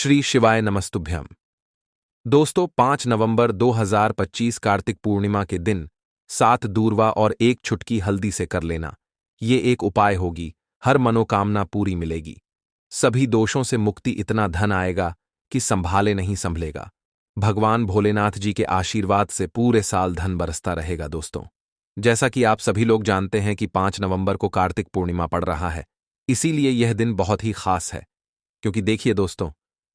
श्री शिवाय नमस्तुभ्यम। दोस्तों, 5 नवंबर 2025 कार्तिक पूर्णिमा के दिन 7 दूर्वा और एक चुटकी हल्दी से कर लेना। ये एक उपाय होगी, हर मनोकामना पूरी मिलेगी। सभी दोषों से मुक्ति, इतना धन आएगा कि संभाले नहीं संभलेगा। भगवान भोलेनाथ जी के आशीर्वाद से पूरे साल धन बरसता रहेगा। दोस्तों, जैसा कि आप सभी लोग जानते हैं कि 5 नवंबर को कार्तिक पूर्णिमा पड़ रहा है, इसीलिए यह दिन बहुत ही खास है। क्योंकि देखिए दोस्तों,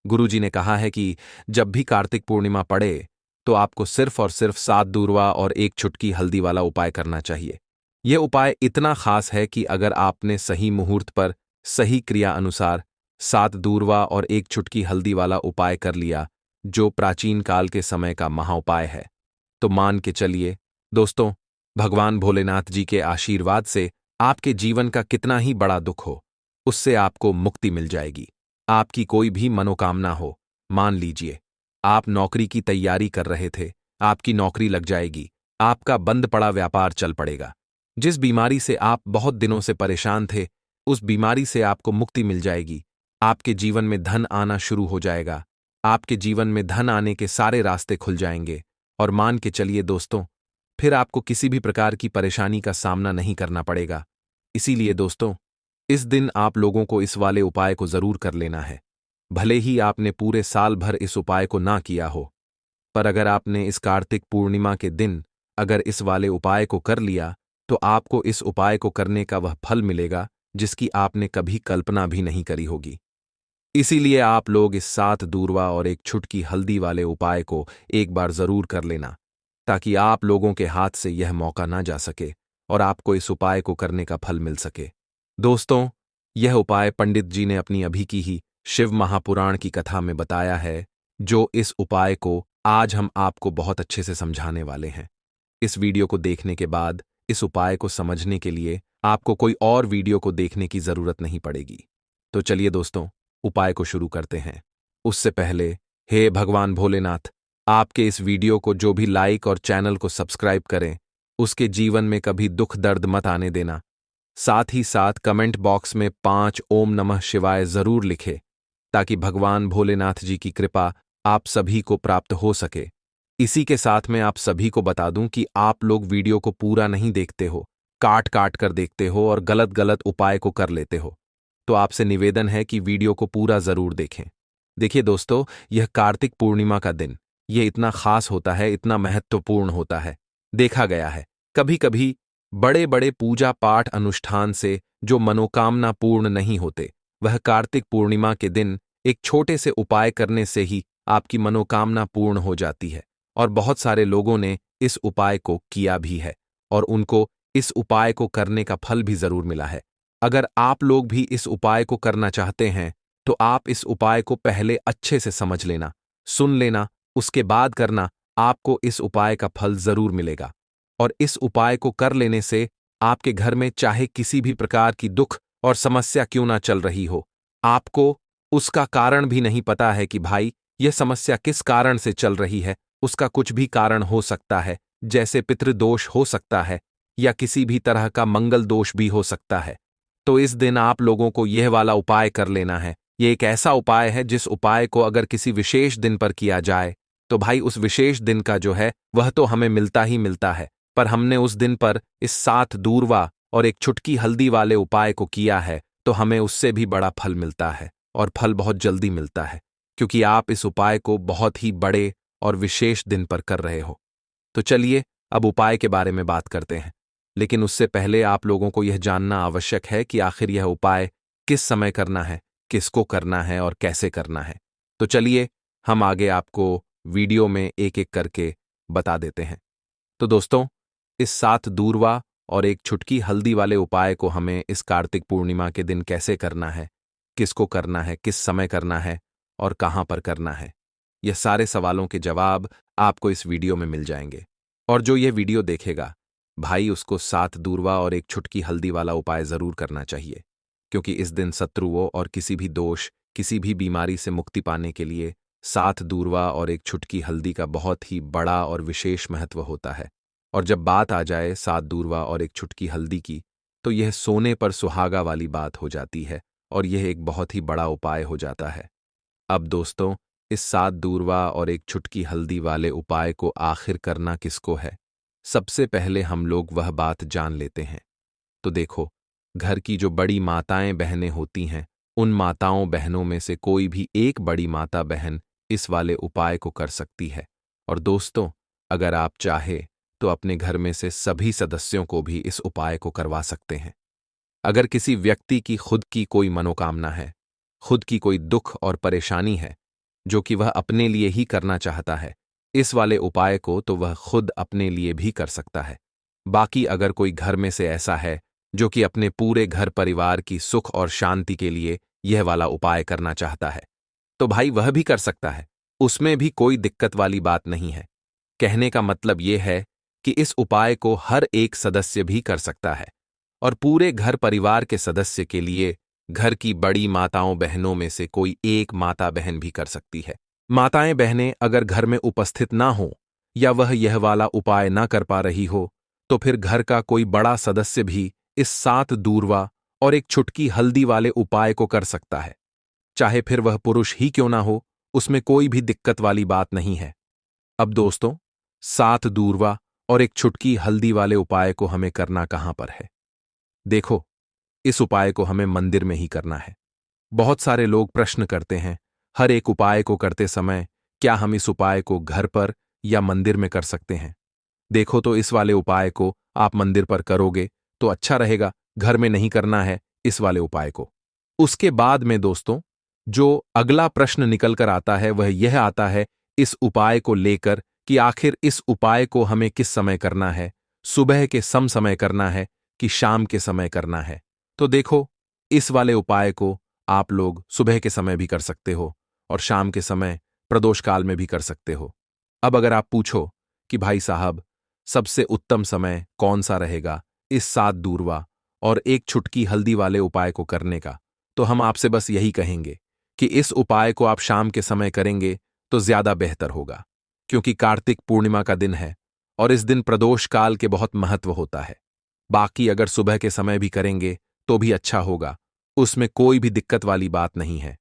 गुरुजी ने कहा है कि जब भी कार्तिक पूर्णिमा पड़े तो आपको सिर्फ और सिर्फ 7 दूर्वा और एक चुटकी हल्दी वाला उपाय करना चाहिए। यह उपाय इतना खास है कि अगर आपने सही मुहूर्त पर सही क्रिया अनुसार 7 दूर्वा और एक चुटकी हल्दी वाला उपाय कर लिया, जो प्राचीन काल के समय का महाउपाय है, तो मान के चलिए दोस्तों, भगवान भोलेनाथ जी के आशीर्वाद से आपके जीवन का कितना ही बड़ा दुख हो, उससे आपको मुक्ति मिल जाएगी। आपकी कोई भी मनोकामना हो, मान लीजिए आप नौकरी की तैयारी कर रहे थे, आपकी नौकरी लग जाएगी, आपका बंद पड़ा व्यापार चल पड़ेगा। जिस बीमारी से आप बहुत दिनों से परेशान थे, उस बीमारी से आपको मुक्ति मिल जाएगी। आपके जीवन में धन आना शुरू हो जाएगा। आपके जीवन में धन आने के सारे रास्ते खुल जाएंगे। और मान के चलिए दोस्तों, फिर आपको किसी भी प्रकार की परेशानी का सामना नहीं करना पड़ेगा। इसीलिए दोस्तों, इस दिन आप लोगों को इस वाले उपाय को जरूर कर लेना है। भले ही आपने पूरे साल भर इस उपाय को ना किया हो, पर अगर आपने इस कार्तिक पूर्णिमा के दिन अगर इस वाले उपाय को कर लिया, तो आपको इस उपाय को करने का वह फल मिलेगा जिसकी आपने कभी कल्पना भी नहीं करी होगी। इसीलिए आप लोग इस 7 दूर्वा और एक चुटकी हल्दी वाले उपाय को एक बार जरूर कर लेना, ताकि आप लोगों के हाथ से यह मौका ना जा सके और आपको इस उपाय को करने का फल मिल सके। दोस्तों, यह उपाय पंडित जी ने अपनी अभी की ही शिव महापुराण की कथा में बताया है, जो इस उपाय को आज हम आपको बहुत अच्छे से समझाने वाले हैं। इस वीडियो को देखने के बाद इस उपाय को समझने के लिए आपको कोई और वीडियो को देखने की जरूरत नहीं पड़ेगी। तो चलिए दोस्तों, उपाय को शुरू करते हैं। उससे पहले, हे भगवान भोलेनाथ, आपके इस वीडियो को जो भी लाइक और चैनल को सब्सक्राइब करें, उसके जीवन में कभी दुख दर्द मत आने देना। साथ ही साथ कमेंट बॉक्स में 5 ओम नमः शिवाय जरूर लिखे, ताकि भगवान भोलेनाथ जी की कृपा आप सभी को प्राप्त हो सके। इसी के साथ में आप सभी को बता दूं कि आप लोग वीडियो को पूरा नहीं देखते हो, काट काट कर देखते हो और गलत गलत उपाय को कर लेते हो। तो आपसे निवेदन है कि वीडियो को पूरा जरूर देखें। देखिए दोस्तों, यह कार्तिक पूर्णिमा का दिन, यह इतना खास होता है, इतना महत्वपूर्ण होता है। देखा गया है कभी कभी बड़े बड़े पूजा पाठ अनुष्ठान से जो मनोकामना पूर्ण नहीं होते, वह कार्तिक पूर्णिमा के दिन एक छोटे से उपाय करने से ही आपकी मनोकामना पूर्ण हो जाती है। और बहुत सारे लोगों ने इस उपाय को किया भी है और उनको इस उपाय को करने का फल भी जरूर मिला है। अगर आप लोग भी इस उपाय को करना चाहते हैं, तो आप इस उपाय को पहले अच्छे से समझ लेना, सुन लेना, उसके बाद करना। आपको इस उपाय का फल जरूर मिलेगा। और इस उपाय को कर लेने से आपके घर में चाहे किसी भी प्रकार की दुख और समस्या क्यों ना चल रही हो, आपको उसका कारण भी नहीं पता है कि भाई यह समस्या किस कारण से चल रही है, उसका कुछ भी कारण हो सकता है, जैसे पितृदोष हो सकता है या किसी भी तरह का मंगल दोष भी हो सकता है। तो इस दिन आप लोगों को यह वाला उपाय कर लेना है। यह एक ऐसा उपाय है जिस उपाय को अगर किसी विशेष दिन पर किया जाए, तो भाई उस विशेष दिन का जो है वह तो हमें मिलता ही मिलता है, पर हमने उस दिन पर इस 7 दूर्वा और एक चुटकी हल्दी वाले उपाय को किया है, तो हमें उससे भी बड़ा फल मिलता है और फल बहुत जल्दी मिलता है, क्योंकि आप इस उपाय को बहुत ही बड़े और विशेष दिन पर कर रहे हो। तो चलिए अब उपाय के बारे में बात करते हैं। लेकिन उससे पहले आप लोगों को यह जानना आवश्यक है कि आखिर यह उपाय किस समय करना है, किसको करना है और कैसे करना है। तो चलिए हम आगे आपको वीडियो में एक एक करके बता देते हैं। तो दोस्तों, इस 7 दूर्वा और एक चुटकी हल्दी वाले उपाय को हमें इस कार्तिक पूर्णिमा के दिन कैसे करना है, किसको करना है, किस समय करना है और कहां पर करना है, यह सारे सवालों के जवाब आपको इस वीडियो में मिल जाएंगे। और जो यह वीडियो देखेगा, भाई उसको 7 दूर्वा और एक चुटकी हल्दी वाला उपाय जरूर करना चाहिए, क्योंकि इस दिन शत्रुओं और किसी भी दोष, किसी भी बीमारी से मुक्ति पाने के लिए 7 दूर्वा और एक चुटकी हल्दी का बहुत ही बड़ा और विशेष महत्व होता है। और जब बात आ जाए 7 दूर्वा और एक चुटकी हल्दी की, तो यह सोने पर सुहागा वाली बात हो जाती है और यह एक बहुत ही बड़ा उपाय हो जाता है। अब दोस्तों, इस 7 दूरवा और एक चुटकी हल्दी वाले उपाय को आखिर करना किसको है? सबसे पहले हम लोग वह बात जान लेते हैं। तो देखो, घर की जो बड़ी माताएं बहनें होती हैं, उन माताओं बहनों में से कोई भी एक बड़ी माता बहन इस वाले उपाय को कर सकती है। और दोस्तों, अगर आप चाहे तो अपने घर में से सभी सदस्यों को भी इस उपाय को करवा सकते हैं। अगर किसी व्यक्ति की खुद की कोई मनोकामना है, खुद की कोई दुख और परेशानी है, जो कि वह अपने लिए ही करना चाहता है, इस वाले उपाय को तो वह खुद अपने लिए भी कर सकता है। बाकी अगर कोई घर में से ऐसा है जो कि अपने पूरे घर परिवार की सुख और शांति के लिए यह वाला उपाय करना चाहता है, तो भाई वह भी कर सकता है। उसमें भी कोई दिक्कत वाली बात नहीं है। कहने का मतलब यह है कि इस उपाय को हर एक सदस्य भी कर सकता है और पूरे घर परिवार के सदस्य के लिए घर की बड़ी माताओं बहनों में से कोई एक माता बहन भी कर सकती है। माताएं बहनें अगर घर में उपस्थित ना हो या वह यह वाला उपाय ना कर पा रही हो, तो फिर घर का कोई बड़ा सदस्य भी इस 7 दूरवा और एक चुटकी हल्दी वाले उपाय को कर सकता है। चाहे फिर वह पुरुष ही क्यों ना हो, उसमें कोई भी दिक्कत वाली बात नहीं है। अब दोस्तों, 7 दूरवा और एक चुटकी हल्दी वाले उपाय को हमें करना कहां पर है? देखो, इस उपाय को हमें मंदिर में ही करना है। बहुत सारे लोग प्रश्न करते हैं, हर एक उपाय को करते समय क्या हम इस उपाय को घर पर या मंदिर में कर सकते हैं? देखो, तो इस वाले उपाय को आप मंदिर पर करोगे तो अच्छा रहेगा, घर में नहीं करना है इस वाले उपाय को। उसके बाद में दोस्तों, जो अगला प्रश्न निकल कर आता है वह यह आता है इस उपाय को लेकर कि आखिर इस उपाय को हमें किस समय करना है, सुबह के समय करना है कि शाम के समय करना है? तो देखो, इस वाले उपाय को आप लोग सुबह के समय भी कर सकते हो और शाम के समय प्रदोष काल में भी कर सकते हो। अब अगर आप पूछो कि भाई साहब, सबसे उत्तम समय कौन सा रहेगा इस 7 दूरवा और एक चुटकी हल्दी वाले उपाय को करने का, तो हम आपसे बस यही कहेंगे कि इस उपाय को आप शाम के समय करेंगे तो ज्यादा बेहतर होगा, क्योंकि कार्तिक पूर्णिमा का दिन है और इस दिन प्रदोष काल के बहुत महत्व होता है। बाकी अगर सुबह के समय भी करेंगे तो भी अच्छा होगा, उसमें कोई भी दिक्कत वाली बात नहीं है।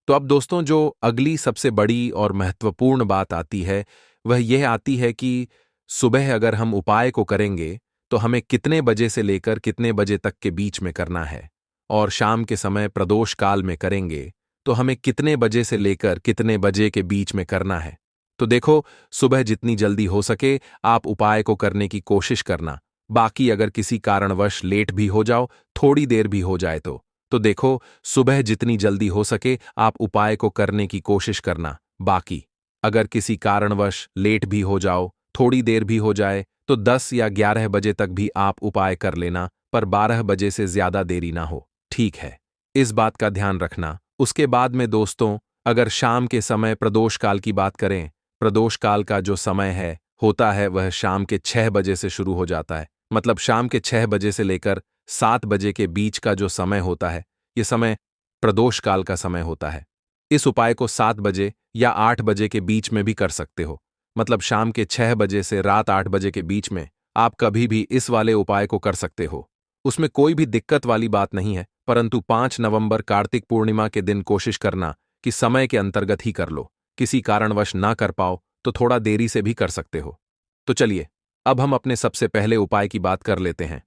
तो अब दोस्तों, जो अगली सबसे बड़ी और महत्वपूर्ण बात आती है वह यह आती है कि सुबह अगर हम उपाय को करेंगे तो हमें कितने बजे से लेकर कितने बजे तक के बीच में करना है, और शाम के समय प्रदोष काल में करेंगे तो हमें कितने बजे से लेकर कितने बजे के बीच में करना है। तो देखो, सुबह जितनी जल्दी हो सके आप उपाय को करने की कोशिश करना। बाकी अगर किसी कारणवश लेट भी हो जाओ, थोड़ी देर भी हो जाए तो देखो, सुबह जितनी जल्दी हो सके आप उपाय को करने की कोशिश करना। बाकी अगर किसी कारणवश लेट भी हो जाओ, थोड़ी देर भी हो जाए, तो 10 या 11 बजे तक भी आप उपाय कर लेना, पर 12 बजे से ज्यादा देरी ना हो, ठीक है? इस बात का ध्यान रखना। उसके बाद में दोस्तों, अगर शाम के समय प्रदोष काल की बात करें, प्रदोष काल का जो समय है होता है वह शाम के 6 बजे से शुरू हो जाता है। मतलब शाम के 6 बजे से लेकर 7 बजे के बीच का जो समय होता है, ये समय प्रदोष काल का समय होता है। इस उपाय को 7 बजे या 8 बजे के बीच में भी कर सकते हो। मतलब शाम के 6 बजे से रात 8 बजे के बीच में आप कभी भी इस वाले उपाय को कर सकते हो। उसमें कोई भी दिक्कत वाली बात नहीं है, परंतु 5 नवंबर कार्तिक पूर्णिमा के दिन कोशिश करना कि समय के अंतर्गत ही कर लो। किसी कारणवश ना कर पाओ तो थोड़ा देरी से भी कर सकते हो। तो चलिए, अब हम अपने सबसे पहले उपाय की बात कर लेते हैं।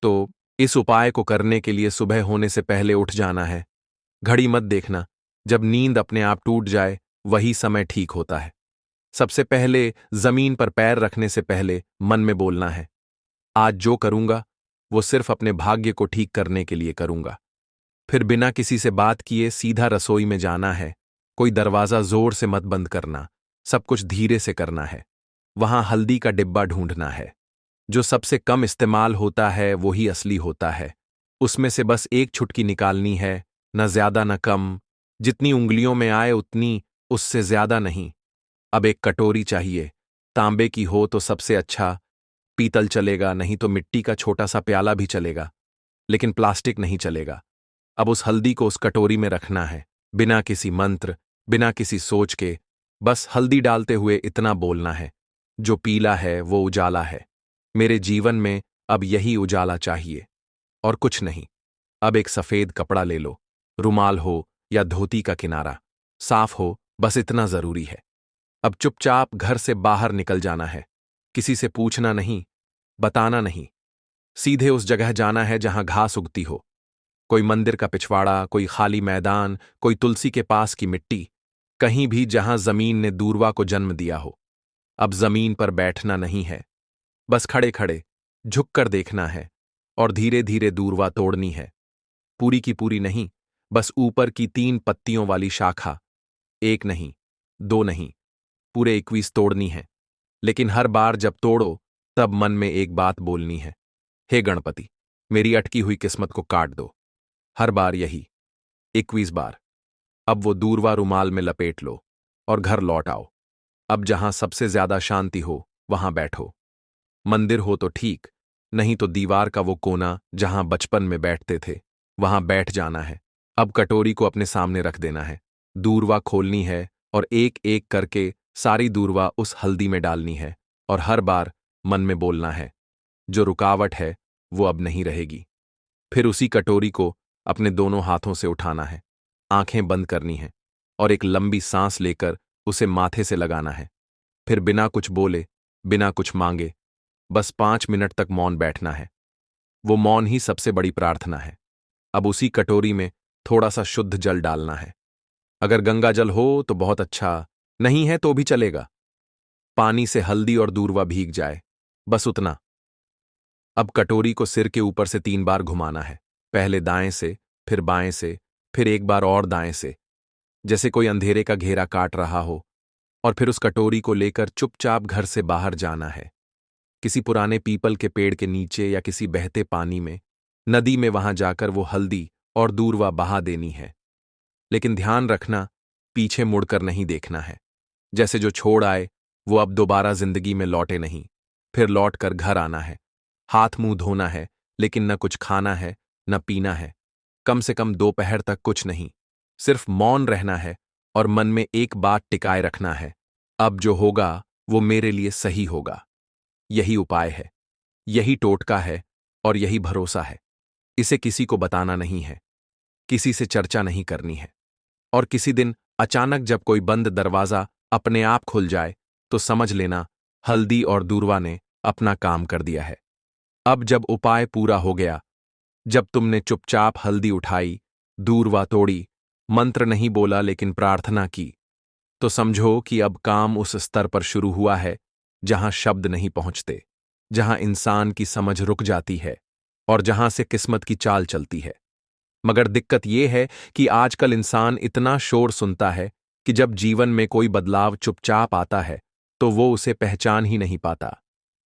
तो इस उपाय को करने के लिए सुबह होने से पहले उठ जाना है। घड़ी मत देखना, जब नींद अपने आप टूट जाए वही समय ठीक होता है। सबसे पहले जमीन पर पैर रखने से पहले मन में बोलना है, आज जो करूंगा वो सिर्फ अपने भाग्य को ठीक करने के लिए करूंगा। फिर बिना किसी से बात किए सीधा रसोई में जाना है। कोई दरवाजा जोर से मत बंद करना, सब कुछ धीरे से करना है। वहां हल्दी का डिब्बा ढूंढना है। जो सबसे कम इस्तेमाल होता है वही असली होता है। उसमें से बस एक चुटकी निकालनी है, न ज्यादा न कम, जितनी उंगलियों में आए उतनी, उससे ज्यादा नहीं। अब एक कटोरी चाहिए, तांबे की हो तो सबसे अच्छा, पीतल चलेगा, नहीं तो मिट्टी का छोटा सा प्याला भी चलेगा, लेकिन प्लास्टिक नहीं चलेगा। अब उस हल्दी को उस कटोरी में रखना है, बिना किसी मंत्र, बिना किसी सोच के, बस हल्दी डालते हुए इतना बोलना है, जो पीला है वो उजाला है। मेरे जीवन में अब यही उजाला चाहिए और कुछ नहीं। अब एक सफेद कपड़ा ले लो, रुमाल हो या धोती का किनारा, साफ हो, बस इतना जरूरी है। अब चुपचाप घर से बाहर निकल जाना है। किसी से पूछना नहीं, बताना नहीं। सीधे उस जगह जाना है जहां घास उगती हो। कोई मंदिर का पिछवाड़ा, कोई खाली मैदान, कोई तुलसी के पास की मिट्टी, कहीं भी जहां जमीन ने दूर्वा को जन्म दिया हो। अब जमीन पर बैठना नहीं है, बस खड़े खड़े झुककर देखना है और धीरे धीरे दूर्वा तोड़नी है। पूरी की पूरी नहीं, बस ऊपर की 3 पत्तियों वाली शाखा। एक नहीं, 2 नहीं, पूरे 21 तोड़नी है। लेकिन हर बार जब तोड़ो तब मन में एक बात बोलनी है, हे गणपति, मेरी अटकी हुई किस्मत को काट दो। हर बार यही, 21 बार। अब वो दूरवा रुमाल में लपेट लो और घर लौट आओ। अब जहां सबसे ज्यादा शांति हो वहां बैठो। मंदिर हो तो ठीक, नहीं तो दीवार का वो कोना जहां बचपन में बैठते थे, वहां बैठ जाना है। अब कटोरी को अपने सामने रख देना है, दूरवा खोलनी है और एक एक करके सारी दूरवा उस हल्दी में डालनी है। और हर बार मन में बोलना है, जो रुकावट है वो अब नहीं रहेगी। फिर उसी कटोरी को अपने दोनों हाथों से उठाना है, आंखें बंद करनी है और एक लंबी सांस लेकर उसे माथे से लगाना है। फिर बिना कुछ बोले, बिना कुछ मांगे, बस 5 मिनट तक मौन बैठना है। वो मौन ही सबसे बड़ी प्रार्थना है। अब उसी कटोरी में थोड़ा सा शुद्ध जल डालना है। अगर गंगा जल हो तो बहुत अच्छा, नहीं है तो भी चलेगा। पानी से हल्दी और दूर्वा भीग जाए, बस उतना। अब कटोरी को सिर के ऊपर से 3 बार घुमाना है, पहले दाएं से, फिर बाएं से, फिर एक बार और दाएं से, जैसे कोई अंधेरे का घेरा काट रहा हो। और फिर उस कटोरी को लेकर चुपचाप घर से बाहर जाना है, किसी पुराने पीपल के पेड़ के नीचे या किसी बहते पानी में, नदी में, वहां जाकर वो हल्दी और दूर्वा बहा देनी है। लेकिन ध्यान रखना, पीछे मुड़कर नहीं देखना है। जैसे जो छोड़ आए वो अब दोबारा जिंदगी में लौटे नहीं। फिर लौट कर घर आना है, हाथ मुंह धोना है, लेकिन न कुछ खाना है न पीना है। कम से कम दोपहर तक कुछ नहीं, सिर्फ मौन रहना है और मन में एक बात टिकाए रखना है, अब जो होगा वो मेरे लिए सही होगा। यही उपाय है, यही टोटका है और यही भरोसा है। इसे किसी को बताना नहीं है, किसी से चर्चा नहीं करनी है। और किसी दिन अचानक जब कोई बंद दरवाजा अपने आप खुल जाए तो समझ लेना, हल्दी और दूर्वा ने अपना काम कर दिया है। अब जब उपाय पूरा हो गया, जब तुमने चुपचाप हल्दी उठाई, दूर्वा तोड़ी, मंत्र नहीं बोला लेकिन प्रार्थना की, तो समझो कि अब काम उस स्तर पर शुरू हुआ है जहां शब्द नहीं पहुंचते, जहां इंसान की समझ रुक जाती है और जहां से किस्मत की चाल चलती है। मगर दिक्कत यह है कि आजकल इंसान इतना शोर सुनता है कि जब जीवन में कोई बदलाव चुपचाप आता है तो वो उसे पहचान ही नहीं पाता।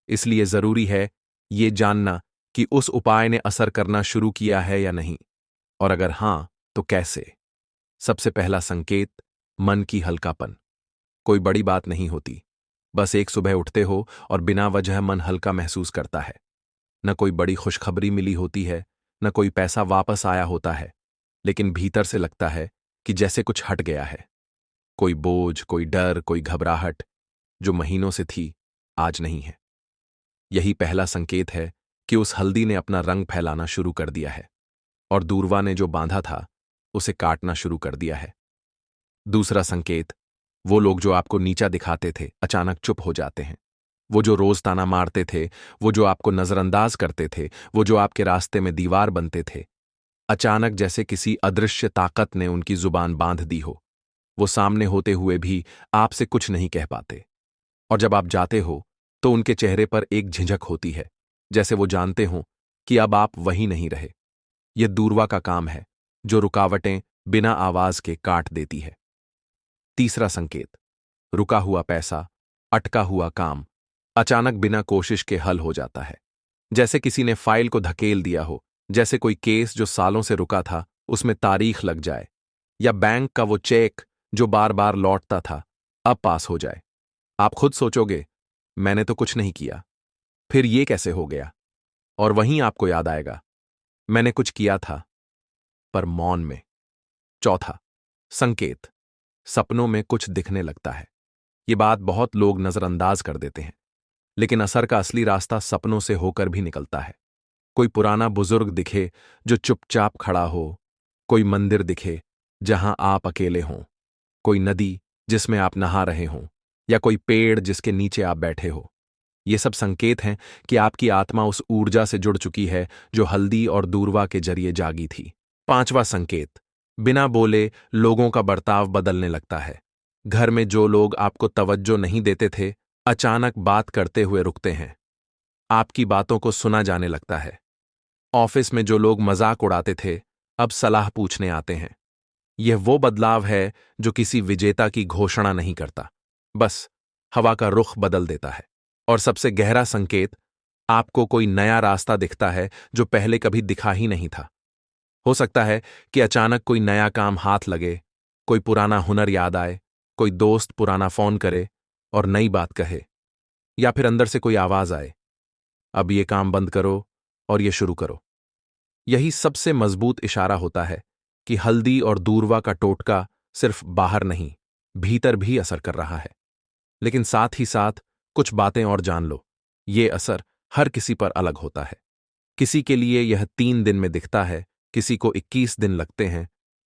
इसलिए जरूरी है ये जानना कि उस उपाय ने असर करना शुरू किया है या नहीं, और अगर हां तो कैसे। सबसे पहला संकेत, मन की हल्कापन। कोई बड़ी बात नहीं होती, बस एक सुबह उठते हो और बिना वजह मन हल्का महसूस करता है। न कोई बड़ी खुशखबरी मिली होती है, न कोई पैसा वापस आया होता है, लेकिन भीतर से लगता है कि जैसे कुछ हट गया है। कोई बोझ, कोई डर, कोई घबराहट जो महीनों से थी, आज नहीं है। यही पहला संकेत है कि उस हल्दी ने अपना रंग फैलाना शुरू कर दिया है और दूर्वा ने जो बांधा था उसे काटना शुरू कर दिया है। दूसरा संकेत, वो लोग जो आपको नीचा दिखाते थे अचानक चुप हो जाते हैं। वो जो रोज ताना मारते थे, वो जो आपको नजरअंदाज करते थे, वो जो आपके रास्ते में दीवार बनते थे, अचानक जैसे किसी अदृश्य ताकत ने उनकी जुबान बांध दी हो। वो सामने होते हुए भी आपसे कुछ नहीं कह पाते, और जब आप जाते हो तो उनके चेहरे पर एक झिझक होती है, जैसे वो जानते हों कि अब आप वहीं नहीं रहे। यह दूर्वा का काम है जो रुकावटें बिना आवाज के काट देती है। तीसरा संकेत, रुका हुआ पैसा, अटका हुआ काम अचानक बिना कोशिश के हल हो जाता है। जैसे किसी ने फाइल को धकेल दिया हो, जैसे कोई केस जो सालों से रुका था उसमें तारीख लग जाए, या बैंक का वो चेक जो बार बार लौटता था अब पास हो जाए। आप खुद सोचोगे, मैंने तो कुछ नहीं किया, फिर ये कैसे हो गया? और वहीं आपको याद आएगा, मैंने कुछ किया था, पर मौन में। चौथा संकेत, सपनों में कुछ दिखने लगता है। ये बात बहुत लोग नजरअंदाज कर देते हैं, लेकिन असर का असली रास्ता सपनों से होकर भी निकलता है। कोई पुराना बुजुर्ग दिखे जो चुपचाप खड़ा हो, कोई मंदिर दिखे जहां आप अकेले हों, कोई नदी जिसमें आप नहा रहे हों, या कोई पेड़ जिसके नीचे आप बैठे हो। ये सब संकेत हैं कि आपकी आत्मा उस ऊर्जा से जुड़ चुकी है जो हल्दी और दूर्वा के जरिए जागी थी। पांचवा संकेत, बिना बोले लोगों का बर्ताव बदलने लगता है। घर में जो लोग आपको तवज्जो नहीं देते थे, अचानक बात करते हुए रुकते हैं। आपकी बातों को सुना जाने लगता है। ऑफिस में जो लोग मजाक उड़ाते थे, अब सलाह पूछने आते हैं। यह वो बदलाव है जो किसी विजेता की घोषणा नहीं करता, बस हवा का रुख बदल देता है। और सबसे गहरा संकेत, आपको कोई नया रास्ता दिखता है जो पहले कभी दिखा ही नहीं था। हो सकता है कि अचानक कोई नया काम हाथ लगे, कोई पुराना हुनर याद आए, कोई दोस्त पुराना फोन करे और नई बात कहे, या फिर अंदर से कोई आवाज आए, अब ये काम बंद करो और ये शुरू करो। यही सबसे मजबूत इशारा होता है कि हल्दी और दूर्वा का टोटका सिर्फ बाहर नहीं, भीतर भी असर कर रहा है। लेकिन साथ ही साथ कुछ बातें और जान लो, ये असर हर किसी पर अलग होता है। किसी के लिए यह 3 दिन में दिखता है, किसी को 21 दिन लगते हैं,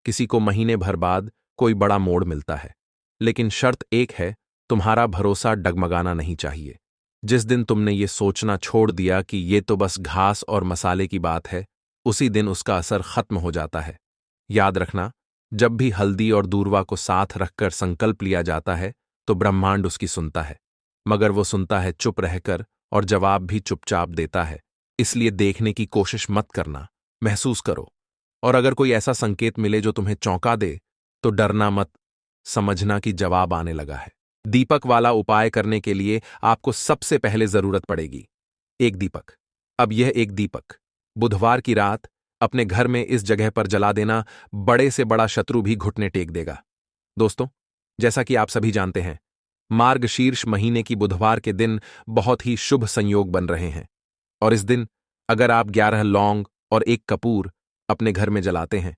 किसी को महीने भर बाद कोई बड़ा मोड़ मिलता है। लेकिन शर्त एक है, तुम्हारा भरोसा डगमगाना नहीं चाहिए। जिस दिन तुमने ये सोचना छोड़ दिया कि ये तो बस घास और मसाले की बात है, उसी दिन उसका असर खत्म हो जाता है। याद रखना, जब भी हल्दी और दूर्वा को साथ रखकर संकल्प लिया जाता है तो ब्रह्मांड उसकी सुनता है, मगर वो सुनता है चुप रहकर और जवाब भी चुपचाप देता है। इसलिए देखने की कोशिश मत करना, महसूस करो। और अगर कोई ऐसा संकेत मिले जो तुम्हें चौंका दे, तो डरना मत, समझना कि जवाब आने लगा है। दीपक वाला उपाय करने के लिए आपको सबसे पहले जरूरत पड़ेगी एक दीपक। अब यह एक दीपक बुधवार की रात अपने घर में इस जगह पर जला देना, बड़े से बड़ा शत्रु भी घुटने टेक देगा। दोस्तों, जैसा कि आप सभी जानते हैं, मार्गशीर्ष महीने की बुधवार के दिन बहुत ही शुभ संयोग बन रहे हैं। और इस दिन अगर आप 11 लौंग और 1 कपूर अपने घर में जलाते हैं,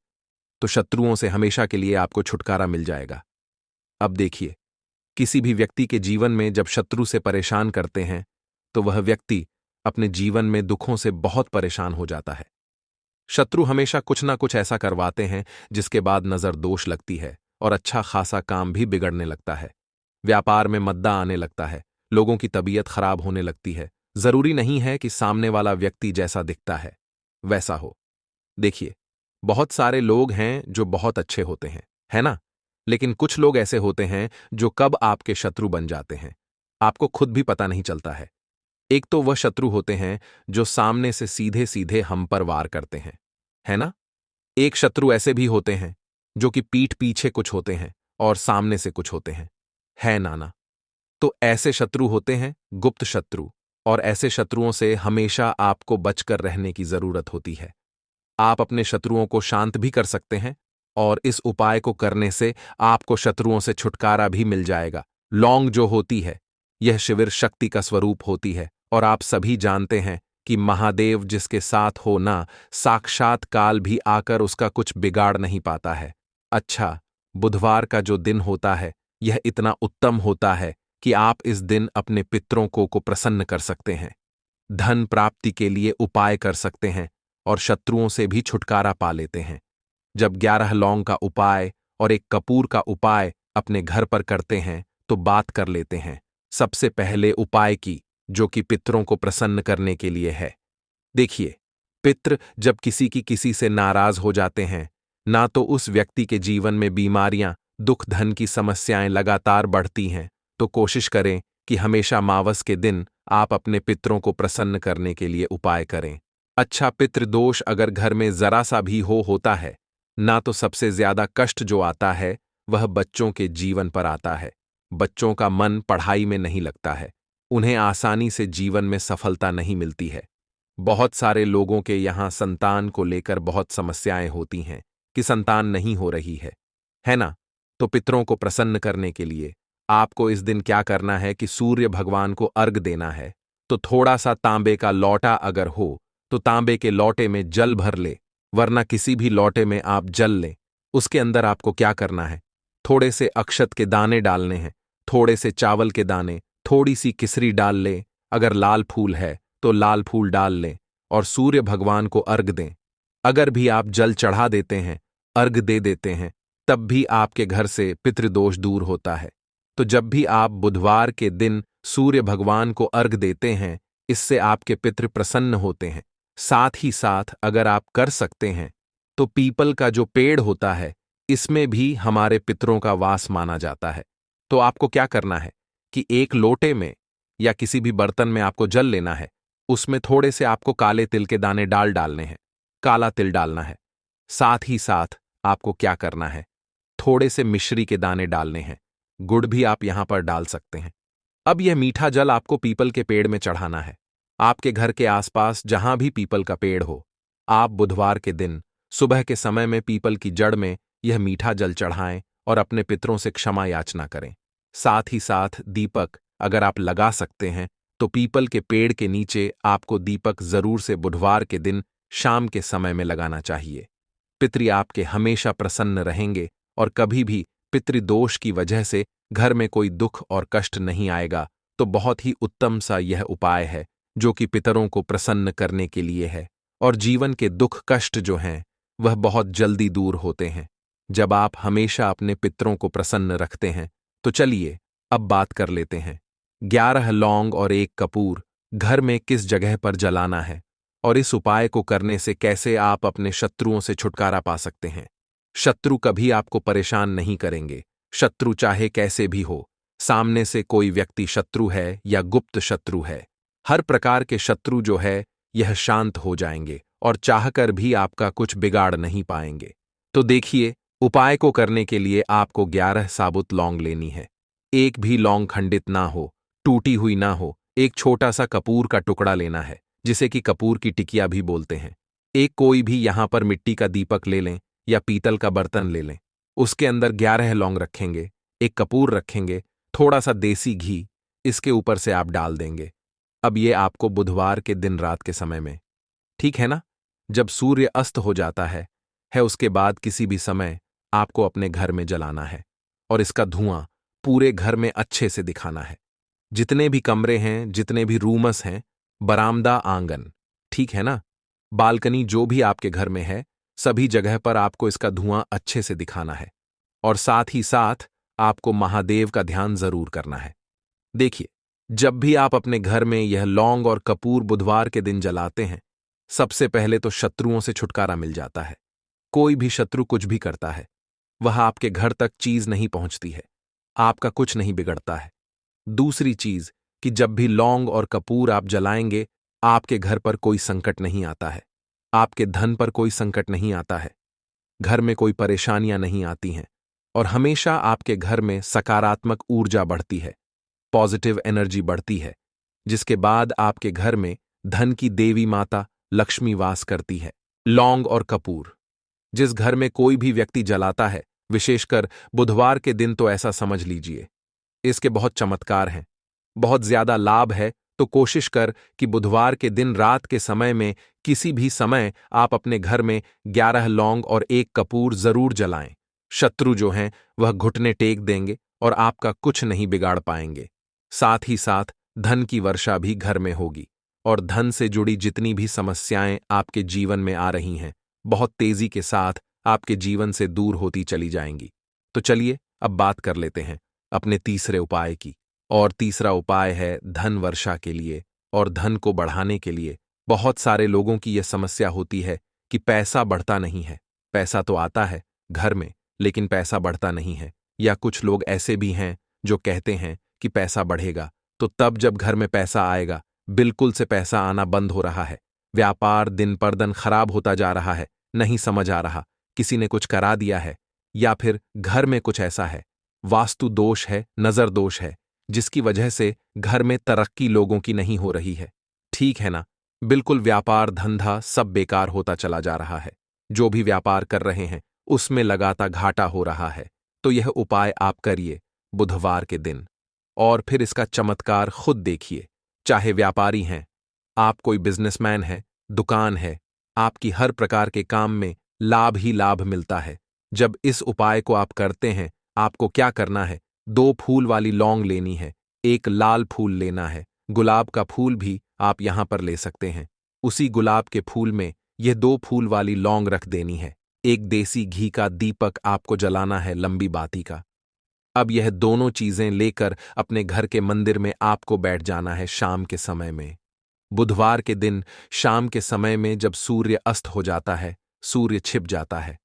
तो शत्रुओं से हमेशा के लिए आपको छुटकारा मिल जाएगा। अब देखिए, किसी भी व्यक्ति के जीवन में जब शत्रु से परेशान करते हैं, तो वह व्यक्ति अपने जीवन में दुखों से बहुत परेशान हो जाता है। शत्रु हमेशा कुछ ना कुछ ऐसा करवाते हैं जिसके बाद नजर दोष लगती है और अच्छा खासा काम भी बिगड़ने लगता है। व्यापार में मद्दा आने लगता है, लोगों की तबीयत खराब होने लगती है। जरूरी नहीं है कि सामने वाला व्यक्ति जैसा दिखता है वैसा हो। देखिए, बहुत सारे लोग हैं जो बहुत अच्छे होते हैं, है ना? लेकिन कुछ लोग ऐसे होते हैं जो कब आपके शत्रु बन जाते हैं, आपको खुद भी पता नहीं चलता है। एक तो वह शत्रु होते हैं जो सामने से सीधे सीधे हम पर वार करते हैं, है ना? एक शत्रु ऐसे भी होते हैं जो कि पीठ पीछे कुछ होते हैं और सामने से कुछ होते हैं, है नाना? तो ऐसे शत्रु होते हैं गुप्त शत्रु, और ऐसे शत्रुओं से हमेशा आपको बचकर रहने की जरूरत होती है। आप अपने शत्रुओं को शांत भी कर सकते हैं, और इस उपाय को करने से आपको शत्रुओं से छुटकारा भी मिल जाएगा। लौंग जो होती है, यह शिविर शक्ति का स्वरूप होती है, और आप सभी जानते हैं कि महादेव जिसके साथ हो ना, साक्षात काल भी आकर उसका कुछ बिगाड़ नहीं पाता है। अच्छा, बुधवार का जो दिन होता है, यह इतना उत्तम होता है कि आप इस दिन अपने पितरों को प्रसन्न कर सकते हैं, धन प्राप्ति के लिए उपाय कर सकते हैं और शत्रुओं से भी छुटकारा पा लेते हैं। जब 11 लौंग का उपाय और 1 कपूर का उपाय अपने घर पर करते हैं, तो बात कर लेते हैं सबसे पहले उपाय की, जो कि पितरों को प्रसन्न करने के लिए है। देखिए, पितृ जब किसी की किसी से नाराज हो जाते हैं, ना तो उस व्यक्ति के जीवन में बीमारियां, दुख, धन की समस्याएं लगातार बढ़ती हैं, तो कोशिश करें कि हमेशा मावस के दिन आप अपने पितरों को प्रसन्न करने के लिए उपाय करें। अच्छा, पितृदोष अगर घर में जरा सा भी होता है ना, तो सबसे ज्यादा कष्ट जो आता है वह बच्चों के जीवन पर आता है। बच्चों का मन पढ़ाई में नहीं लगता है, उन्हें आसानी से जीवन में सफलता नहीं मिलती है। बहुत सारे लोगों के यहाँ संतान को लेकर बहुत समस्याएं होती हैं कि संतान नहीं हो रही है ना? तो पितरों को प्रसन्न करने के लिए आपको इस दिन क्या करना है कि सूर्य भगवान को अर्घ देना है। तो थोड़ा सा तांबे का लौटा अगर हो तो तांबे के लौटे में जल भर ले, वरना किसी भी लौटे में आप जल लें। उसके अंदर आपको क्या करना है, थोड़े से अक्षत के दाने डालने हैं, थोड़े से चावल के दाने, थोड़ी सी किसरी डाल लें, अगर लाल फूल है तो लाल फूल डाल लें, और सूर्य भगवान को अर्घ दें। अगर भी आप जल चढ़ा देते हैं, अर्घ दे देते हैं, तब भी आपके घर से पितृदोष दूर होता है। तो जब भी आप बुधवार के दिन सूर्य भगवान को अर्घ देते हैं, इससे आपके पितृ प्रसन्न होते हैं। साथ ही साथ अगर आप कर सकते हैं तो पीपल का जो पेड़ होता है, इसमें भी हमारे पितरों का वास माना जाता है। तो आपको क्या करना है कि एक लोटे में या किसी भी बर्तन में आपको जल लेना है, उसमें थोड़े से आपको काले तिल के दाने डालने हैं, काला तिल डालना है। साथ ही साथ आपको क्या करना है, थोड़े से मिश्री के दाने डालने हैं, गुड़ भी आप यहां पर डाल सकते हैं। अब यह मीठा जल आपको पीपल के पेड़ में चढ़ाना है। आपके घर के आसपास जहां भी पीपल का पेड़ हो, आप बुधवार के दिन सुबह के समय में पीपल की जड़ में यह मीठा जल चढ़ाएं और अपने पितरों से क्षमा याचना करें। साथ ही साथ दीपक अगर आप लगा सकते हैं तो पीपल के पेड़ के नीचे आपको दीपक जरूर से बुधवार के दिन शाम के समय में लगाना चाहिए। पितृ आपके हमेशा प्रसन्न रहेंगे और कभी भी पितृदोष की वजह से घर में कोई दुख और कष्ट नहीं आएगा। तो बहुत ही उत्तम सा यह उपाय है जो कि पितरों को प्रसन्न करने के लिए है, और जीवन के दुख कष्ट जो हैं वह बहुत जल्दी दूर होते हैं जब आप हमेशा अपने पितरों को प्रसन्न रखते हैं। तो चलिए अब बात कर लेते हैं 11 लौंग और 1 कपूर घर में किस जगह पर जलाना है, और इस उपाय को करने से कैसे आप अपने शत्रुओं से छुटकारा पा सकते हैं। शत्रु कभी आपको परेशान नहीं करेंगे। शत्रु चाहे कैसे भी हो, सामने से कोई व्यक्ति शत्रु है या गुप्त शत्रु है, हर प्रकार के शत्रु जो है यह शांत हो जाएंगे और चाहकर भी आपका कुछ बिगाड़ नहीं पाएंगे। तो देखिए, उपाय को करने के लिए आपको 11 साबुत लौंग लेनी है। एक भी लौंग खंडित ना हो, टूटी हुई ना हो। एक छोटा सा कपूर का टुकड़ा लेना है, जिसे कि कपूर की टिकिया भी बोलते हैं। एक कोई भी यहां पर मिट्टी का दीपक ले लें या पीतल का बर्तन ले लें। उसके अंदर 11 लौंग रखेंगे, एक कपूर रखेंगे, थोड़ा सा देसी घी इसके ऊपर से आप डाल देंगे। अब ये आपको बुधवार के दिन रात के समय में, ठीक है ना, जब सूर्य अस्त हो जाता है उसके बाद किसी भी समय आपको अपने घर में जलाना है, और इसका धुआं पूरे घर में अच्छे से दिखाना है। जितने भी कमरे हैं, जितने भी रूमस हैं, बरामदा, आंगन, ठीक है ना, बालकनी, जो भी आपके घर में है, सभी जगह पर आपको इसका धुआं अच्छे से दिखाना है। और साथ ही साथ आपको महादेव का ध्यान जरूर करना है। देखिए, जब भी आप अपने घर में यह लौंग और कपूर बुधवार के दिन जलाते हैं, सबसे पहले तो शत्रुओं से छुटकारा मिल जाता है। कोई भी शत्रु कुछ भी करता है, वह आपके घर तक चीज नहीं पहुंचती है, आपका कुछ नहीं बिगड़ता है। दूसरी चीज कि जब भी लौंग और कपूर आप जलाएंगे, आपके घर पर कोई संकट नहीं आता है, आपके धन पर कोई संकट नहीं आता है, घर में कोई परेशानियां नहीं आती हैं, और हमेशा आपके घर में सकारात्मक ऊर्जा बढ़ती है, पॉजिटिव एनर्जी बढ़ती है, जिसके बाद आपके घर में धन की देवी माता लक्ष्मी वास करती है। लौंग और कपूर जिस घर में कोई भी व्यक्ति जलाता है, विशेषकर बुधवार के दिन, तो ऐसा समझ लीजिए इसके बहुत चमत्कार हैं, बहुत ज्यादा लाभ है। तो कोशिश कर कि बुधवार के दिन रात के समय में किसी भी समय आप अपने घर में 11 लौंग और 1 कपूर जरूर जलाएं। शत्रु जो हैं वह घुटने टेक देंगे और आपका कुछ नहीं बिगाड़ पाएंगे। साथ ही साथ धन की वर्षा भी घर में होगी, और धन से जुड़ी जितनी भी समस्याएं आपके जीवन में आ रही हैं, बहुत तेजी के साथ आपके जीवन से दूर होती चली जाएंगी। तो चलिए अब बात कर लेते हैं अपने तीसरे उपाय की। और तीसरा उपाय है धन वर्षा के लिए और धन को बढ़ाने के लिए। बहुत सारे लोगों की यह समस्या होती है कि पैसा बढ़ता नहीं है। पैसा तो आता है घर में, लेकिन पैसा बढ़ता नहीं है। या कुछ लोग ऐसे भी हैं जो कहते हैं कि पैसा बढ़ेगा, तो तब जब घर में पैसा आएगा, बिल्कुल से पैसा आना बंद हो रहा है। व्यापार दिन पर दिन खराब होता जा रहा है, नहीं समझ आ रहा, किसी ने कुछ करा दिया है, या फिर घर में कुछ ऐसा है, वास्तु दोष है, नजर दोष है, जिसकी वजह से घर में तरक्की लोगों की नहीं हो रही है। ठीक है ना, बिल्कुल व्यापार धंधा सब बेकार होता चला जा रहा है। जो भी व्यापार कर रहे हैं उसमें लगातार घाटा हो रहा है। तो यह उपाय आप करिए बुधवार के दिन, और फिर इसका चमत्कार खुद देखिए। चाहे व्यापारी हैं, आप कोई बिजनेसमैन हैं, दुकान है, आपकी हर प्रकार के काम में लाभ ही लाभ मिलता है। जब इस उपाय को आप करते हैं, आपको क्या करना है, 2 फूल वाली लौंग लेनी है, 1 लाल फूल लेना है, गुलाब का फूल भी आप यहां पर ले सकते हैं। उसी गुलाब के फूल में यह 2 फूल वाली लौंग रख देनी है। एक देसी घी का दीपक आपको जलाना है लंबी बाती का। अब यह दोनों चीजें लेकर अपने घर के मंदिर में आपको बैठ जाना है शाम के समय में। बुधवार के दिन शाम के समय में जब सूर्य अस्त हो जाता है, सूर्य छिप जाता है,